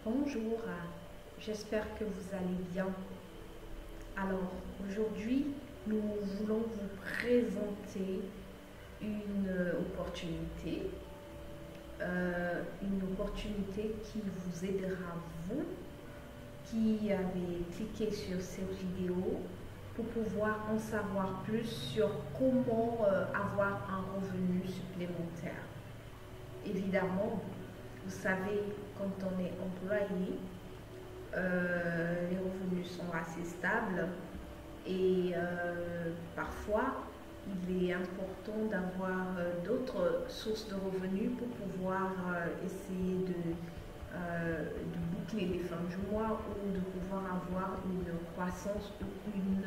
Bonjour, j'espère que vous allez bien. Alors, aujourd'hui, nous voulons vous présenter une opportunité qui vous aidera, vous, qui avez cliqué sur cette vidéo, pour pouvoir en savoir plus sur comment avoir un revenu supplémentaire. Évidemment, vous savez, quand on est employé, les revenus sont assez stables et parfois il est important d'avoir d'autres sources de revenus pour pouvoir essayer de boucler les fins du mois ou de pouvoir avoir une croissance ou une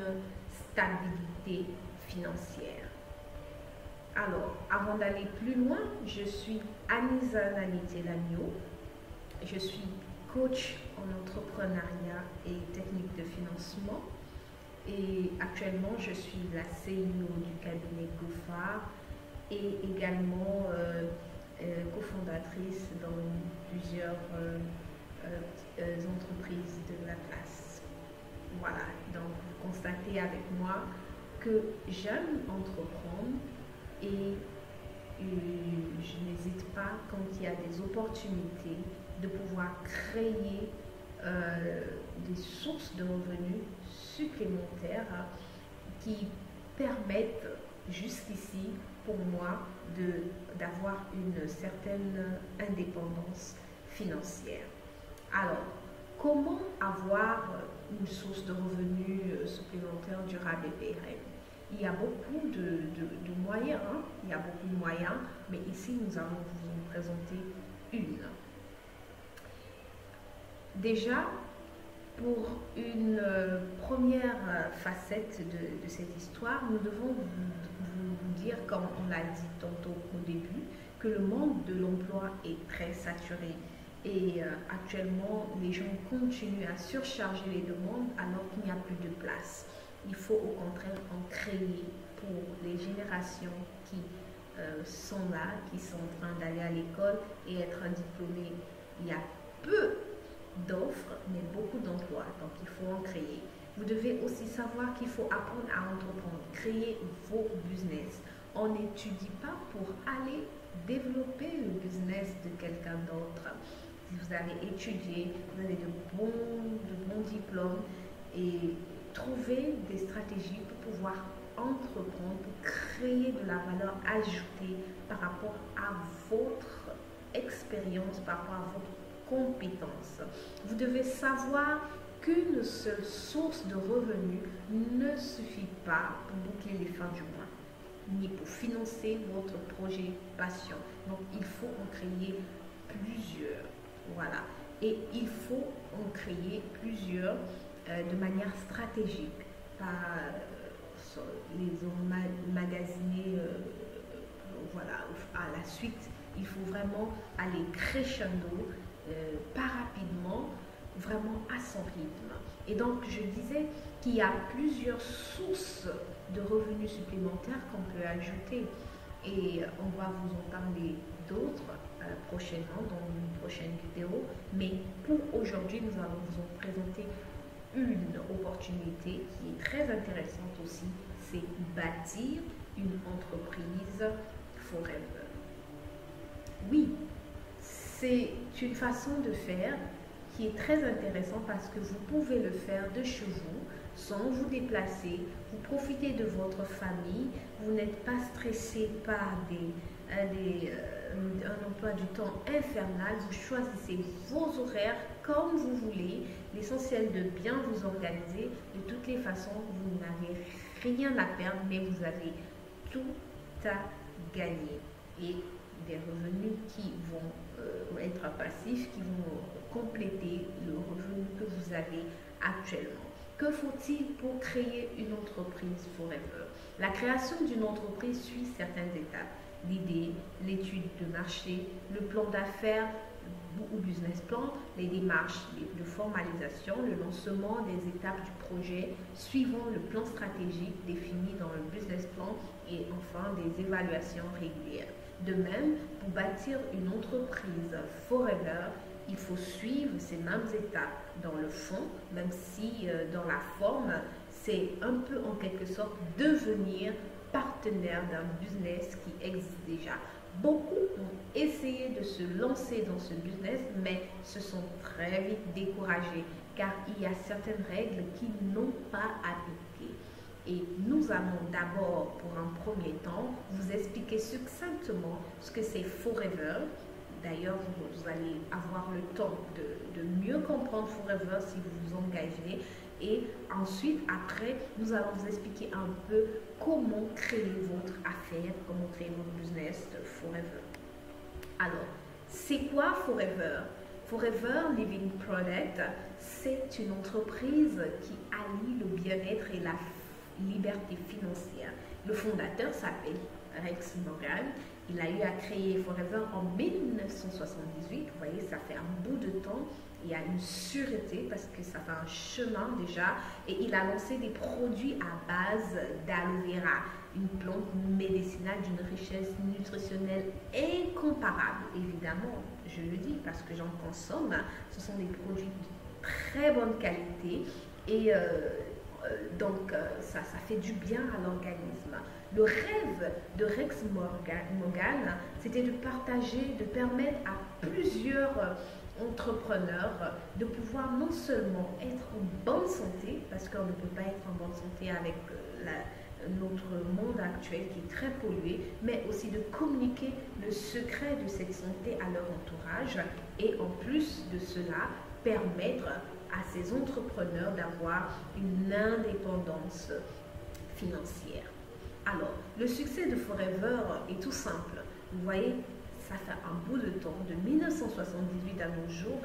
stabilité financière. Alors, avant d'aller plus loin, je suis Anisa Nalitelagno. Je suis coach en entrepreneuriat et technique de financement. Et actuellement, je suis la CEO du cabinet GoFar et également cofondatrice dans plusieurs entreprises de la place. Voilà, donc vous constatez avec moi que j'aime entreprendre et je n'hésite pas, quand il y a des opportunités, de pouvoir créer des sources de revenus supplémentaires qui permettent jusqu'ici pour moi d'avoir une certaine indépendance financière. Alors, comment avoir une source de revenus supplémentaire durable et pérenne? Il y a beaucoup de moyens, hein? Il y a beaucoup de moyens, mais ici nous allons vous en présenter une. Déjà, pour une première facette de cette histoire, nous devons vous dire, comme on l'a dit tantôt au début, que le monde de l'emploi est très saturé. Et actuellement, les gens continuent à surcharger les demandes alors qu'il n'y a plus de place. Il faut au contraire en créer pour les générations qui sont là, qui sont en train d'aller à l'école et être diplômés. Il y a peu d'offres, mais beaucoup d'emplois, donc il faut en créer. Vous devez aussi savoir qu'il faut apprendre à entreprendre, créer vos business. On n'étudie pas pour aller développer le business de quelqu'un d'autre. Si vous avez étudié, vous avez de bons diplômes et trouver des stratégies pour pouvoir entreprendre, pour créer de la valeur ajoutée par rapport à votre expérience, par rapport à votre compétences. Vous devez savoir qu'une seule source de revenus ne suffit pas pour boucler les fins du mois, ni pour financer votre projet passion. Donc, il faut en créer plusieurs. Voilà. Et il faut en créer plusieurs de manière stratégique, pas les emmagasiner voilà, à la suite. Il faut vraiment aller crescendo, pas rapidement, vraiment à son rythme. Et donc, je disais qu'il y a plusieurs sources de revenus supplémentaires qu'on peut ajouter. Et on va vous en parler d'autres prochainement, dans une prochaine vidéo. Mais pour aujourd'hui, nous allons vous en présenter une opportunité qui est très intéressante aussi. C'est bâtir une entreprise forever. Oui, c'est une façon de faire qui est très intéressante parce que vous pouvez le faire de chez vous sans vous déplacer. Vous profitez de votre famille, vous n'êtes pas stressé par un emploi du temps infernal. Vous choisissez vos horaires comme vous voulez. L'essentiel de bien vous organiser. De toutes les façons, vous n'avez rien à perdre, mais vous avez tout à gagner. Et des revenus qui vont être passifs, qui vont compléter le revenu que vous avez actuellement. Que faut-il pour créer une entreprise forever? La création d'une entreprise suit certaines étapes. L'idée, l'étude de marché, le plan d'affaires ou business plan, les démarches de formalisation, le lancement des étapes du projet, suivant le plan stratégique défini dans le business plan et enfin des évaluations régulières. De même, pour bâtir une entreprise forever, il faut suivre ces mêmes étapes dans le fond, même si dans la forme, c'est un peu en quelque sorte devenir partenaire d'un business qui existe déjà. Beaucoup ont essayé de se lancer dans ce business, mais se sont très vite découragés car il y a certaines règles qui n'ont pas appliqué. Et nous allons d'abord, pour un premier temps, vous expliquer succinctement ce que c'est Forever. D'ailleurs, vous allez avoir le temps de mieux comprendre Forever si vous vous engagez. Et ensuite, après, nous allons vous expliquer un peu comment créer votre affaire, comment créer votre business de Forever. Alors, c'est quoi Forever? Forever Living Product, c'est une entreprise qui allie le bien-être et la liberté financière. Le fondateur s'appelle Rex Morgan. Il a eu à créer Forever en 1978. Vous voyez, ça fait un bout de temps. Il y a une sûreté parce que ça fait un chemin déjà. Et il a lancé des produits à base d'aloe vera, une plante médicinale d'une richesse nutritionnelle incomparable. Évidemment, je le dis parce que j'en consomme. Ce sont des produits de très bonne qualité et donc ça fait du bien à l'organisme. Le rêve de Rex Morgan, c'était de partager, de permettre à plusieurs entrepreneurs de pouvoir non seulement être en bonne santé, parce qu'on ne peut pas être en bonne santé avec notre monde actuel qui est très pollué, mais aussi de communiquer le secret de cette santé à leur entourage et en plus de cela, permettre à ces entrepreneurs d'avoir une indépendance financière. Alors, le succès de Forever est tout simple. Vous voyez, ça fait un bout de temps, de 1978 à nos jours,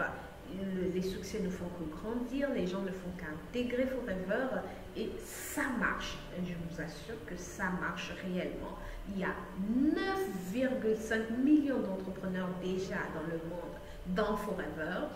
les succès ne font que grandir, les gens ne font qu'intégrer Forever et ça marche. Je vous assure que ça marche réellement. Il y a 9,5 millions d'entrepreneurs déjà dans le monde dans Forever.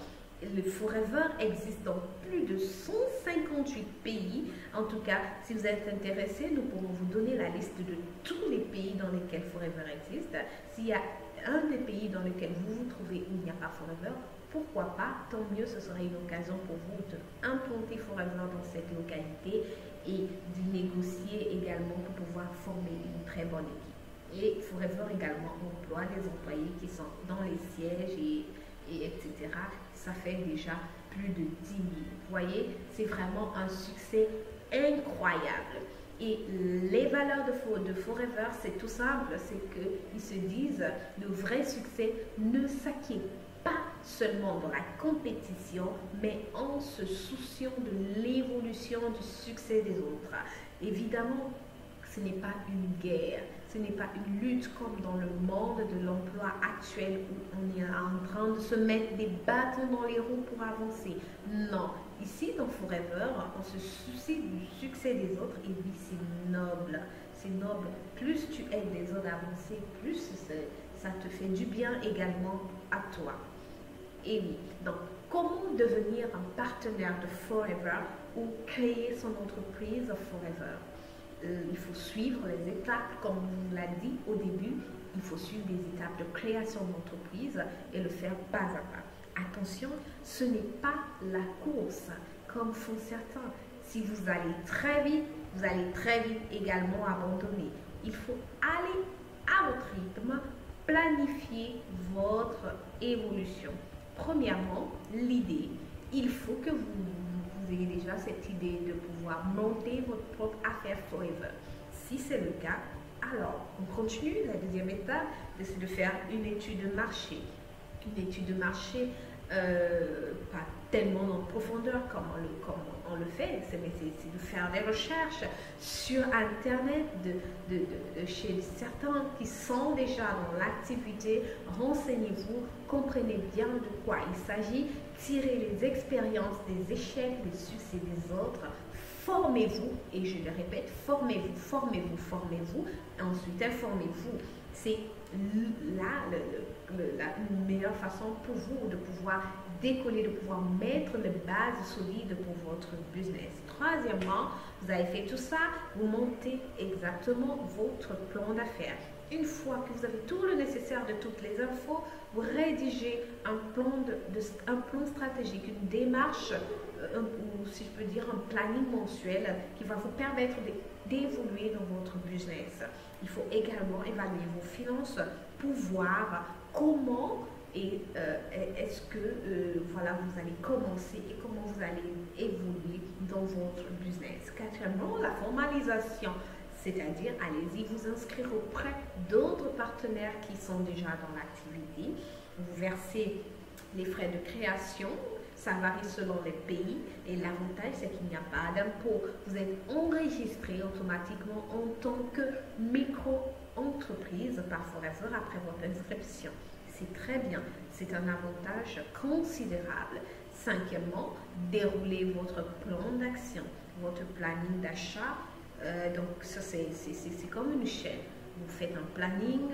Le Forever existe dans plus de 158 pays. En tout cas, si vous êtes intéressé, nous pourrons vous donner la liste de tous les pays dans lesquels Forever existe. S'il y a un des pays dans lequel vous vous trouvez où il n'y a pas Forever, pourquoi pas, tant mieux, ce sera une occasion pour vous d'implanter Forever dans cette localité et d'y négocier également pour pouvoir former une très bonne équipe. Et Forever également emploie des employés qui sont dans les sièges et etc. Ça fait déjà plus de 10 000. Vous voyez, c'est vraiment un succès incroyable. Et les valeurs de Forever, c'est tout simple, c'est qu'ils se disent, le vrai succès ne s'acquiert pas seulement dans la compétition, mais en se souciant de l'évolution du succès des autres. Évidemment, ce n'est pas une guerre, ce n'est pas une lutte comme dans le monde de l'emploi actuel où on est en train de se mettre des bâtons dans les roues pour avancer. Non, ici dans Forever, on se soucie du succès des autres et oui, c'est noble. C'est noble. Plus tu aides les autres à avancer, plus ça te fait du bien également à toi. Et oui, donc comment devenir un partenaire de Forever ou créer son entreprise Forever? Il faut suivre les étapes, comme on vous l'a dit au début, il faut suivre des étapes de création d'entreprise et le faire pas à pas. Attention, ce n'est pas la course, comme font certains. Si vous allez très vite, vous allez très vite également abandonner. Il faut aller à votre rythme, planifier votre évolution. Premièrement, l'idée. Il faut que vous ayez déjà cette idée de pouvoir monter votre propre affaire Forever. Si c'est le cas, alors on continue. La deuxième étape, c'est de faire une étude de marché. Une étude de marché, pas tellement en profondeur comme on le fait, c'est de faire des recherches sur Internet chez certains qui sont déjà dans l'activité. Renseignez-vous, comprenez bien de quoi il s'agit, tirez les expériences des échecs, des succès des autres, formez-vous, et je le répète, formez-vous, formez-vous, formez-vous, ensuite informez-vous. C'est là la meilleure façon pour vous de pouvoir décoller, de pouvoir mettre les bases solides pour votre business. Troisièmement, vous avez fait tout ça, vous montez exactement votre plan d'affaires. Une fois que vous avez tout le nécessaire de toutes les infos, vous rédigez un plan stratégique, une démarche, ou si je peux dire un planning mensuel qui va vous permettre d'évoluer dans votre business. Il faut également évaluer vos finances pour voir comment est-ce que voilà, vous allez commencer et comment vous allez évoluer dans votre business. Quatrièmement, la formalisation. C'est-à-dire, allez-y vous inscrire auprès d'autres partenaires qui sont déjà dans l'activité. Vous versez les frais de création, ça varie selon les pays et l'avantage c'est qu'il n'y a pas d'impôt. Vous êtes enregistré automatiquement en tant que micro-entreprise par Forever après votre inscription. C'est très bien, c'est un avantage considérable. Cinquièmement, déroulez votre plan d'action, votre planning d'achat. Donc ça c'est comme une chaîne. Vous faites un planning,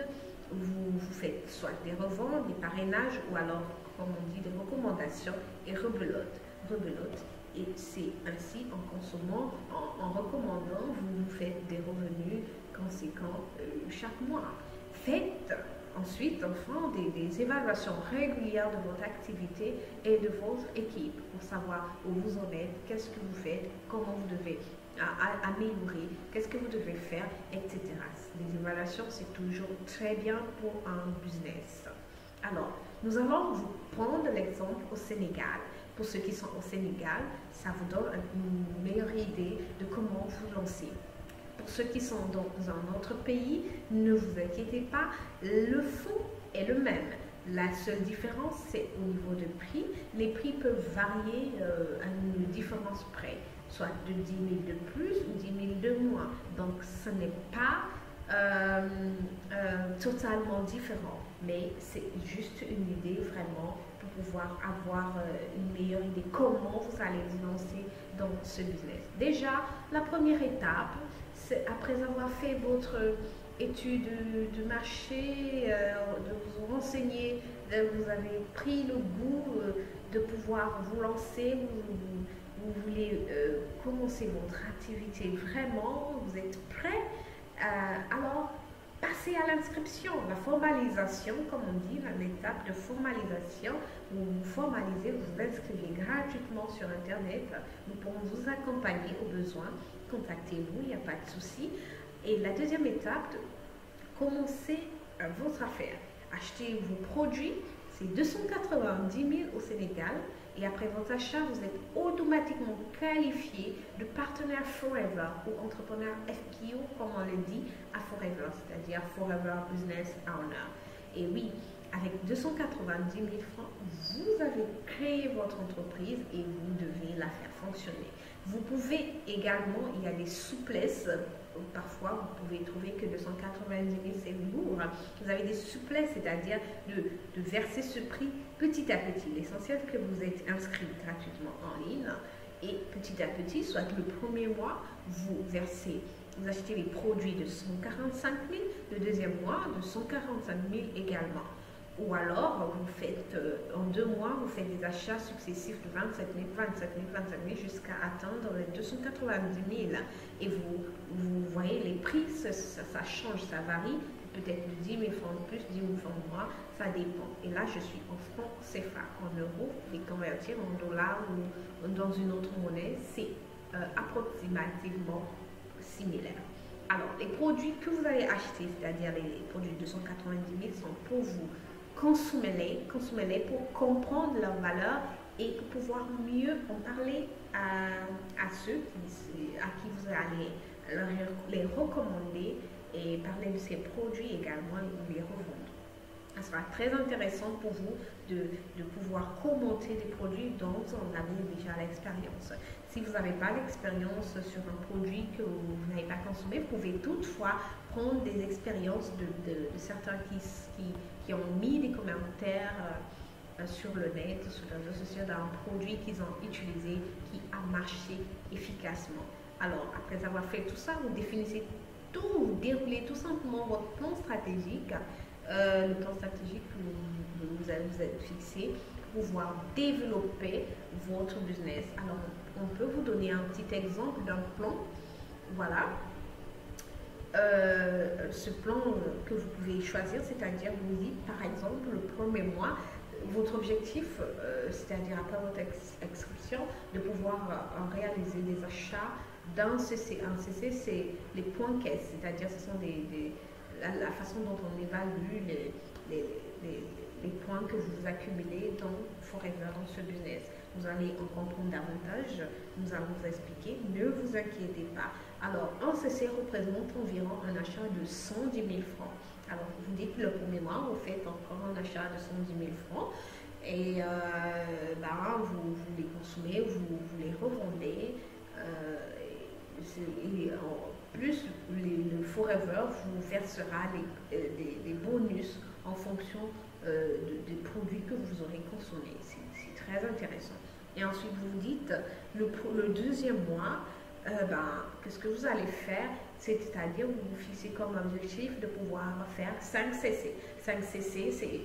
vous faites soit des reventes, des parrainages ou alors, comme on dit, des recommandations et rebelote. Et c'est ainsi, en consommant, en recommandant, vous faites des revenus conséquents chaque mois. Faites ensuite, enfin, des évaluations régulières de votre activité et de votre équipe pour savoir où vous en êtes, qu'est-ce que vous faites, comment vous devez améliorer, qu'est-ce que vous devez faire, etc. Les évaluations, c'est toujours très bien pour un business. Alors, nous allons vous prendre l'exemple au Sénégal. Pour ceux qui sont au Sénégal, ça vous donne une meilleure idée de comment vous lancer. Pour ceux qui sont dans un autre pays, ne vous inquiétez pas, le fond est le même. La seule différence, c'est au niveau de prix. Les prix peuvent varier à une différence près, soit de 10 000 de plus ou 10 000 de moins. Donc, ce n'est pas totalement différent, mais c'est juste une idée vraiment pour pouvoir avoir une meilleure idée comment vous allez vous lancer dans ce business. Déjà, la première étape, c'est après avoir fait votre étude de marché, de vous renseigner, vous avez pris le goût de pouvoir vous lancer, vous voulez commencer votre activité vraiment, vous êtes prêt, alors passez à l'inscription, la formalisation, comme on dit, l'étape de formalisation, vous vous formalisez, vous vous inscrivez gratuitement sur Internet, nous pourrons vous accompagner au besoin, contactez-nous, il n'y a pas de souci. Et la deuxième étape, commencez votre affaire, achetez vos produits, c'est 290 000 au Sénégal. Et après votre achat, vous êtes automatiquement qualifié de partenaire Forever ou entrepreneur FPO, comme on le dit, à Forever, c'est-à-dire Forever Business Owner. Et oui, avec 290 000 francs, vous avez créé votre entreprise et vous devez la faire fonctionner. Vous pouvez également, il y a des souplesses. Parfois, vous pouvez trouver que 290 000 c'est lourd. Vous avez des souplesses, c'est-à-dire de verser ce prix petit à petit. L'essentiel que vous êtes inscrit gratuitement en ligne et petit à petit, soit le premier mois, vous achetez les produits de 145 000, le deuxième mois de 145 000 également. Ou alors, vous faites, en 2 mois, vous faites des achats successifs de 27 000, 27 000, 27 000 jusqu'à atteindre les 290 000. Et vous voyez, les prix, ça change, ça varie. Peut-être de 10 000 francs de plus, 10 000 francs de moins, ça dépend. Et là, je suis en francs CFA, en euros, et convertir en dollars ou dans une autre monnaie, c'est approximativement similaire. Alors, les produits que vous allez acheter, c'est-à-dire les produits de 290 000, sont pour vous. Consommez-les pour comprendre leur valeur et pour pouvoir mieux en parler à ceux à qui vous allez les recommander et parler de ces produits également et les revendre. Ça sera très intéressant pour vous de pouvoir commenter des produits dont on avait déjà l'expérience. Si vous n'avez pas l'expérience sur un produit que vous n'avez pas consommé, vous pouvez toutefois prendre des expériences de certains qui ont mis des commentaires sur le net, sur les réseaux sociaux, d'un produit qu'ils ont utilisé, qui a marché efficacement. Alors, après avoir fait tout ça, vous définissez tout, vous déroulez tout simplement votre plan stratégique, le plan stratégique que vous avez fixé pour pouvoir développer votre business. Alors, on peut vous donner un petit exemple d'un plan. Voilà. ce plan que vous pouvez choisir, c'est-à-dire vous dites par exemple le premier mois, votre objectif, c'est-à-dire après votre inscription, de pouvoir réaliser des achats d'un CC. Un CC, c'est les points caisse, c'est-à-dire ce sont la façon dont on évalue les, les, les points que vous accumulez dans Forever, dans ce business. Vous allez en comprendre davantage, nous allons vous expliquer, ne vous inquiétez pas. Alors, un CC représente environ un achat de 110 000 francs. Alors, vous dites le premier mois, vous faites encore un achat de 110 000 francs et vous les consommez, vous les revendez. Et en plus, le Forever vous versera des bonus en fonction des produits que vous aurez consommés. C'est très intéressant. Et ensuite, vous vous dites, le deuxième mois, qu'est-ce que vous allez faire? C'est-à-dire, vous vous fixez comme objectif de pouvoir faire 5 CC. 5 CC, c'est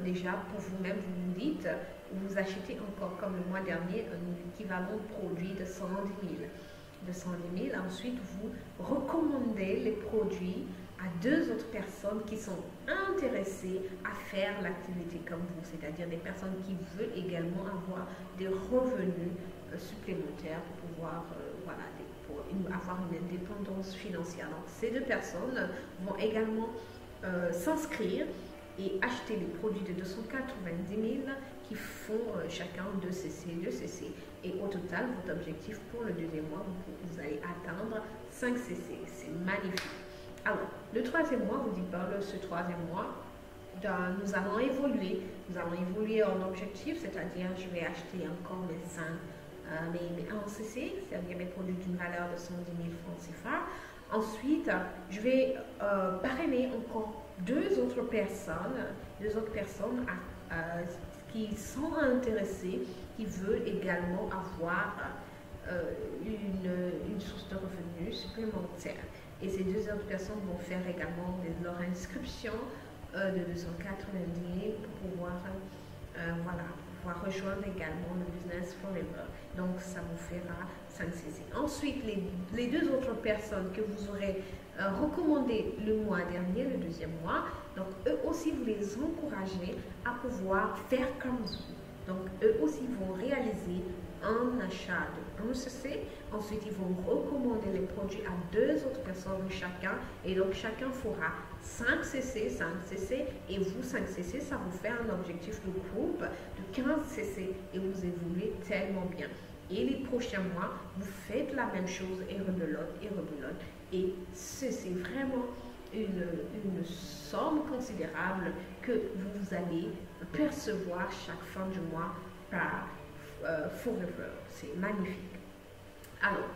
déjà pour vous-même, vous vous dites, vous achetez encore comme le mois dernier un équivalent de produit de 110 000. Ensuite, vous recommandez les produits à 2 autres personnes qui sont intéressées à faire l'activité comme vous, c'est-à-dire des personnes qui veulent également avoir des revenus supplémentaires pour pouvoir avoir une indépendance financière. Donc, ces 2 personnes vont également s'inscrire et acheter les produits de 290 000 qui font chacun 2 CC. Et au total, votre objectif pour le deuxième mois, vous allez atteindre 5 CC. C'est magnifique. Alors, le troisième mois, vous dites, ce troisième mois, nous allons évoluer. Nous allons évoluer en objectif, c'est-à-dire je vais acheter encore mes 1 CC, c'est-à-dire mes produits d'une valeur de 110 000 francs CFA. Ensuite, je vais parrainer encore 2 autres personnes qui sont intéressées, qui veulent également avoir une source de revenus supplémentaire. Et ces 2 autres personnes vont faire également leur inscription de 290 000 pour pouvoir rejoindre également le Business Forever. Donc, ça vous fera 5 CC. Ensuite, les 2 autres personnes que vous aurez recommandées le mois dernier, le deuxième mois, donc eux aussi, vous les encouragez à pouvoir faire comme vous. Donc, eux aussi vont réaliser un achat de 1 CC. Ensuite, ils vont recommander les produits à 2 autres personnes chacun. Et donc, chacun fera 5 CC, 5 CC. Et vous, 5 CC, ça vous fait un objectif de groupe de 15 CC. Et vous évoluez tellement bien. Et les prochains mois, vous faites la même chose et rebelote. Et c'est vraiment une somme considérable que vous allez percevoir chaque fin du mois par Forever. C'est magnifique. Alors,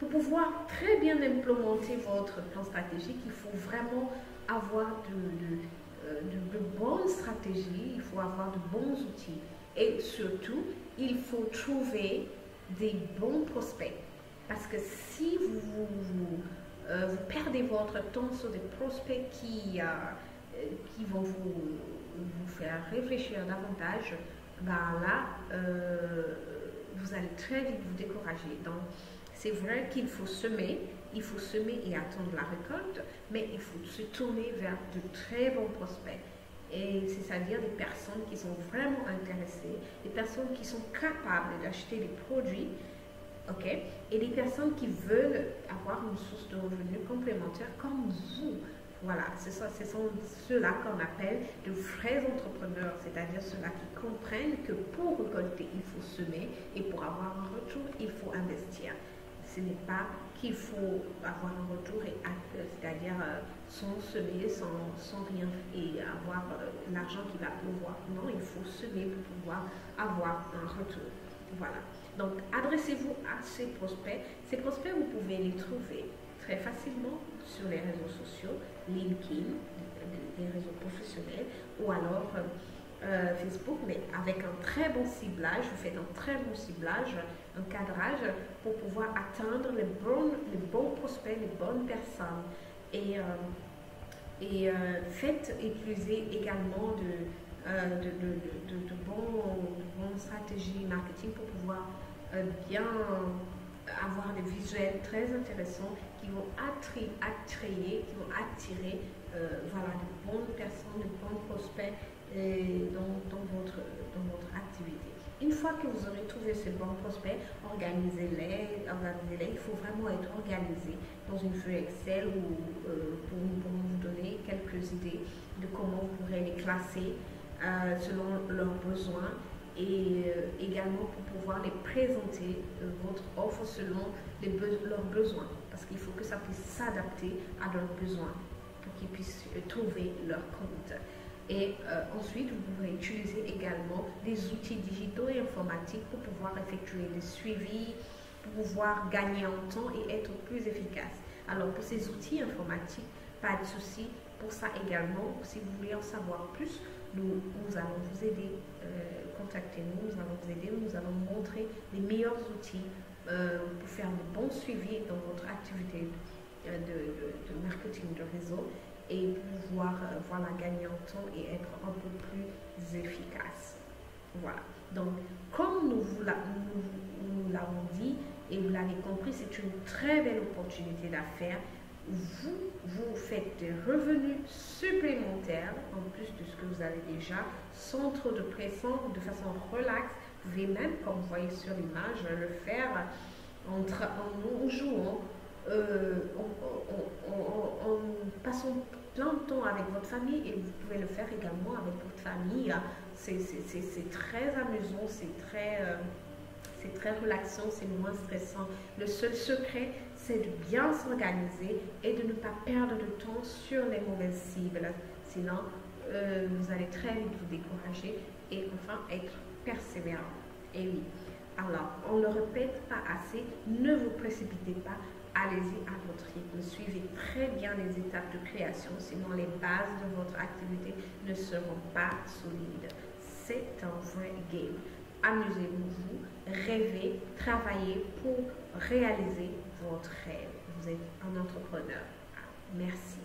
pour pouvoir très bien implémenter votre plan stratégique, il faut vraiment avoir de bonnes stratégies, il faut avoir de bons outils. Et surtout, il faut trouver des bons prospects. Parce que si vous perdez votre temps sur des prospects qui vont vous faire réfléchir davantage, vous allez très vite vous décourager. Donc, c'est vrai qu'il faut semer et attendre la récolte, mais il faut se tourner vers de très bons prospects. Et c'est-à-dire des personnes qui sont vraiment intéressées, des personnes qui sont capables d'acheter des produits, ok, et des personnes qui veulent avoir une source de revenus complémentaire comme vous. Voilà, ce sont ceux-là qu'on appelle de vrais entrepreneurs, c'est-à-dire ceux-là qui comprennent que pour récolter, il faut semer et pour avoir un retour, il faut investir. Ce n'est pas qu'il faut avoir un retour, c'est-à-dire sans semer, sans rien et avoir l'argent qui va pleuvoir. Non, il faut semer pour pouvoir avoir un retour. Voilà. Donc, adressez-vous à ces prospects. Ces prospects, vous pouvez les trouver très facilement sur les réseaux sociaux, LinkedIn, les réseaux professionnels, ou alors Facebook, mais avec un très bon ciblage. Vous faites un très bon ciblage, un cadrage pour pouvoir atteindre les bons prospects, les bonnes personnes. Et faites utiliser également de bonnes stratégies marketing pour pouvoir bien avoir des visuels très intéressants qui vont attirer voilà, de bonnes personnes, de bons prospects dans votre activité. Une fois que vous aurez trouvé ces bons prospects, organisez-les. Il faut vraiment être organisé dans une feuille Excel ou pour vous donner quelques idées de comment vous pourrez les classer selon leurs besoins et également pour pouvoir les présenter votre offre selon leurs besoins parce qu'il faut que ça puisse s'adapter à leurs besoins pour qu'ils puissent trouver leur compte. Et ensuite, vous pouvez utiliser également des outils digitaux et informatiques pour pouvoir effectuer des suivis, pour pouvoir gagner en temps et être plus efficace. Alors, pour ces outils informatiques, pas de souci. Pour ça également, si vous voulez en savoir plus, nous allons vous aider. Contactez-nous, nous allons vous aider, nous allons vous montrer les meilleurs outils pour faire de bons suivis dans votre activité de marketing de réseau et pouvoir voilà, gagner en temps et être un peu plus efficace. Voilà. Donc, comme nous l'avons dit et vous l'avez compris, c'est une très belle opportunité d'affaires. Vous faites des revenus supplémentaires en plus de ce que vous avez déjà, sans trop de pression, de façon relaxe. Vous pouvez même, comme vous voyez sur l'image, le faire en jouant, en passant plein de temps avec votre famille et vous pouvez le faire également avec votre famille. C'est très amusant, c'est très relaxant, c'est moins stressant. Le seul secret, c'est de bien s'organiser et de ne pas perdre de temps sur les mauvaises cibles. Sinon, vous allez très vite vous décourager et enfin être persévérant. Et oui, alors, on ne le répète pas assez, ne vous précipitez pas, allez-y à votre rythme, suivez très bien les étapes de création, sinon les bases de votre activité ne seront pas solides. C'est un vrai game. Amusez-vous, rêvez, travaillez pour réaliser votre rêve. Vous êtes un entrepreneur. Merci.